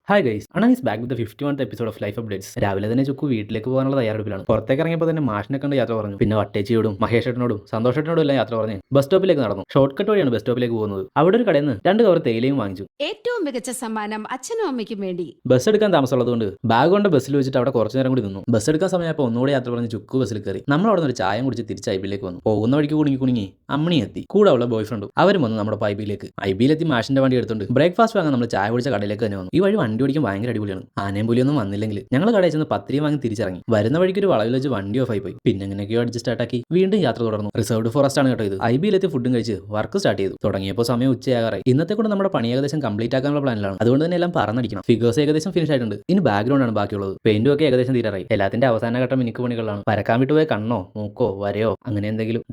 Hi guys, Anan is back with 51th episode of life updates. രാവിലെ തന്നെ ചുക്കു വീട്ടിലേക്ക് പോകാനുള്ള തയ്യാറെടുപ്പിലാണ്. പുറത്തേക്ക് ഇറങ്ങിയപ്പോൾ തന്നെ മാഷിനെ കണ്ട് യാത്ര പറഞ്ഞു. പിന്നെ വട്ടേച്ചിയോടും മഹേഷേട്ടനോടും സന്തോഷേട്ടനോടും എല്ലാം യാത്ര പറഞ്ഞ് ബസ് സ്റ്റോപ്പിലേക്ക് നടന്നു. ഷോർട്ട് കട്ട് വഴിയാണ് ബസ് സ്റ്റോപ്പിലേക്ക് പോകുന്നത്. അവിടെ ഒരു കടയിൽ നിന്ന് 2 കവർ തേയിലയും വാങ്ങിച്ചു. ഏറ്റവും മികച്ച സമ്മാനം അച്ഛനും അമ്മയ്ക്കും വേണ്ടി. ബസ് എടുക്കാൻ താമസമുള്ളതുകൊണ്ട് ബാഗ് കൊണ്ട് ബസ്സിൽ വെച്ചിട്ട് അവിടെ കുറച്ചു നേരം കൂടി നിന്നു. ബസ് എടുക്കാൻ സമയപ്പോൾ ഒന്നുകൂടി യാത്ര പറഞ്ഞ് ചുക്കു ബസ്സിൽ കയറി. നമ്മൾ അവിടെ നിന്ന് ഒരു ചായം കുടിച്ച് തിരിച്ച് ഐബിയിലേക്ക് വന്നു. പോകുന്ന വഴിക്ക് കുടുങ്ങി അമ്മണി എത്തി. കൂടെ ഉള്ള ബോയ് ഫ്രണ്ടും അവരും വന്നു നമ്മുടെ ഐബിയിലെത്തി മാഷിന്റെ വണ്ടി എടുത്തുകൊണ്ട് ബ്രേക്ക്ഫാസ്റ്റ് വാങ്ങാൻ നമ്മൾ ചായ കുടിച്ച കടയിലേക്ക് തന്നെ വന്നു. ഈ വഴി വണ്ടി ഓടിക്കാൻ ഭയങ്കര അടിപൊളിയാണ്. ആനയും പുലിയൊന്നും വന്നില്ലെങ്കിൽ ഞങ്ങൾ കടയിൽ ചെന്ന് പത്തിരിയും വാങ്ങി തിരിച്ചിറങ്ങി. വരുന്ന വഴിക്ക് ഒരു വളവിൽ വെച്ച് വണ്ടി ഓഫ് ആയി പോയി. പിന്നെ എങ്ങനെയൊക്കെയോ അഡ്ജസ്റ്റ് ആക്കി വീണ്ടും യാത്ര തുടർന്നു. റിസർവ്ഡ് ഫോറസ്റ്റ് ആണ് കേട്ടോ ഇത്. ഐബിയിലെത്തി ഫുഡും കഴിച്ച് വർക്ക് സ്റ്റാർട്ട് ചെയ്തു. തുടങ്ങിയപ്പോൾ സമയം ഉച്ചയാകാറായി. ഇന്നത്തെ കൊണ്ട് നമ്മുടെ പണി ഏകദേശം കംപ്ലീറ്റ് ആക്കാനുള്ള പ്ലാനിലാണ്. അതുകൊണ്ട് തന്നെ എല്ലാം പറന്നടിക്കണം. ഫിഗേഴ്സ് ഏകദേശം ഫിനിഷ് ആയിട്ടുണ്ട്. ഇനി ബാക്ക്ഗ്രൗണ്ട് ആണ് ബാക്കിയുള്ളത്. പെയിന്റും ഒക്കെ ഏകദേശം തീരാറായി. എല്ലാത്തിന്റെ അവസാന ഘട്ടം മിനുക്ക് പണികളാണ്. പരക്കാൻ വിട്ടുപോയ കണ്ണോ മൂക്കോ വരയോ അങ്ങനെ എന്തെങ്കിലും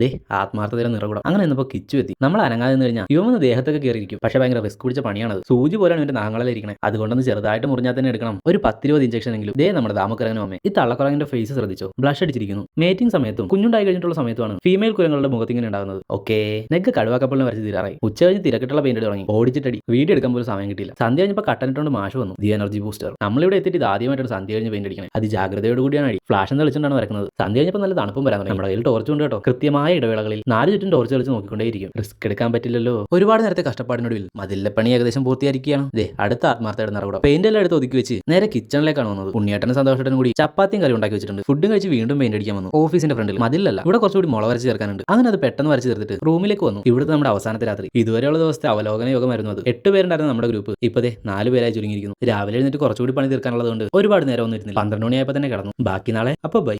ആത്മാർത്ഥതയുടെ നിറകൂടം. അങ്ങനെ എന്നപ്പോൾ കിച്ചു എത്തി. നമ്മൾ അനങ്ങാതെ നിന്ന് കഴിഞ്ഞാൽ ഇവന്ന് ദേഹത്തൊക്കെ കയറിയിരിക്കും. പക്ഷേ ഭയങ്കര റിസ്ക് പിടിച്ച പണിയാണത്. സൂചി പോലെയാണ് ഇവന്റെ നാങ്ങളിലിരിക്കണേ. അതുകൊണ്ടൊന്ന് ചെറുതായിട്ട് മുറിഞ്ഞാൽ തന്നെ എടുക്കണം. ഒരു 10-20 ഇഞ്ചക്ഷൻ എങ്കിലും. നമ്മുടെ ദാമക്കുരങ്ങനും അമ്മേ. ഈ തള്ളക്കുരങ്ങിന്റെ ഫേസ് ശ്രദ്ധിച്ചോ? ബ്ലഷ് അടിച്ചിരിക്കുന്നു. മേറ്റിംഗ് സമയത്തും കുഞ്ഞുണ്ടായി കഴിഞ്ഞിട്ടുള്ള സമയത്തുമാണ് ഫീമെയിൽ കുരങ്ങളുടെ മുഖത്ത് ഇങ്ങനെ ഉണ്ടാകുന്നത്. ഓക്കെ, നെഗ് കടുവാക്കപ്പലിനെ വരച്ച് തീരാറായി. ഉച്ച കഴിഞ്ഞ് തിരക്കിട്ടുള്ള പെയിന്റ് തുടങ്ങി. ഓടിച്ചിട്ടടി വീഡിയോ എടുക്കാൻ പോലും സമയം കിട്ടിയില്ല. സന്ധ്യ കഴിഞ്ഞപ്പോൾ കട്ടനിട്ടുകൊണ്ട് മാഷ് വന്നു. The energy booster. നമ്മളിവിടെ എത്തിയിട്ട് ഇത് ആദ്യമായിട്ടാണ് സന്ധ്യ കഴിഞ്ഞ് പെയിന്റ് അടിക്കണേ. അത് ജാഗ്രതയോട് കൂടിയാണ് അടി. ഫ്ലാഷ് തെളിച്ചുകൊണ്ടാണ് വരക്കുന്നത്. സന്ധ്യ കഴിഞ്ഞപ്പോൾ നല്ല തണുപ്പും വരാൻ തുടങ്ങി. നമ്മുടെ കയ്യിൽ ടോർച്ച് ഉണ്ട് കേട്ടോ. കൃത്യമായ ഇടവേളകളിൽ 4 ചുറ്റും ടോർച്ച് കളിച്ച് നോക്കിക്കൊണ്ടേയിരിക്കും. റിസ്ക് എടുക്കാൻ പറ്റില്ലല്ലോ. ഒരുപാട് നേരത്തെ കഷ്ടപ്പാടിനൊടുവിൽ മതിലിലെ പണി ഏകദേശം പൂർത്തിയായിരിക്കുകയാണ്. അടുത്ത ആത്മാർത്ഥയുടെ നിറകൂടം. പെയിന്റ് എല്ലാം എടുത്ത് ഒതുക്കി വെച്ച് നേരെ കിച്ചണിലേക്കാണ് വന്നത്. ഉണ്ണിയേട്ടനും സന്തോഷേട്ടനും കൂടി ചപ്പാത്തിയും കറി ഉണ്ടാക്കി വെച്ചിട്ടുണ്ട്. ഫുഡും കഴിച്ച് വീണ്ടും പെയിന്റ് അടിക്കാൻ വന്നു. ഓഫീസിന്റെ ഫ്രണ്ടിൽ മതിലല്ല, ഇവിടെ കുറച്ചുകൂടി മുള വരച്ച് ചേർക്കാനുണ്ട്. അങ്ങനെ അത് പെട്ടെന്ന് വരച്ച് ചേർത്തിട്ട് റൂമിലേക്ക് വന്നു. ഇവിടുത്തെ നമ്മുടെ അവസാനത്തെ രാത്രി. ഇതുവരെയുള്ള ദിവസത്തെ അവലോകന യോഗമായിരുന്നു അത്. 8 പേരുണ്ടായിരുന്ന നമ്മുടെ ഗ്രൂപ്പ് ഇപ്പതേ 4 പേരായി ചുരുങ്ങിയിരിക്കുന്നു. രാവിലെ എഴുന്നിട്ട് കുറച്ചുകൂടി പണി തീർക്കാനുള്ളതുകൊണ്ട് ഒരുപാട് നേരം ഒന്നും ഇരുന്നില്ല. 12 മണിയായപ്പോൾ തന്നെ കിടന്നു. ബാക്കി നാളെ അപ്പോൾ ബൈ.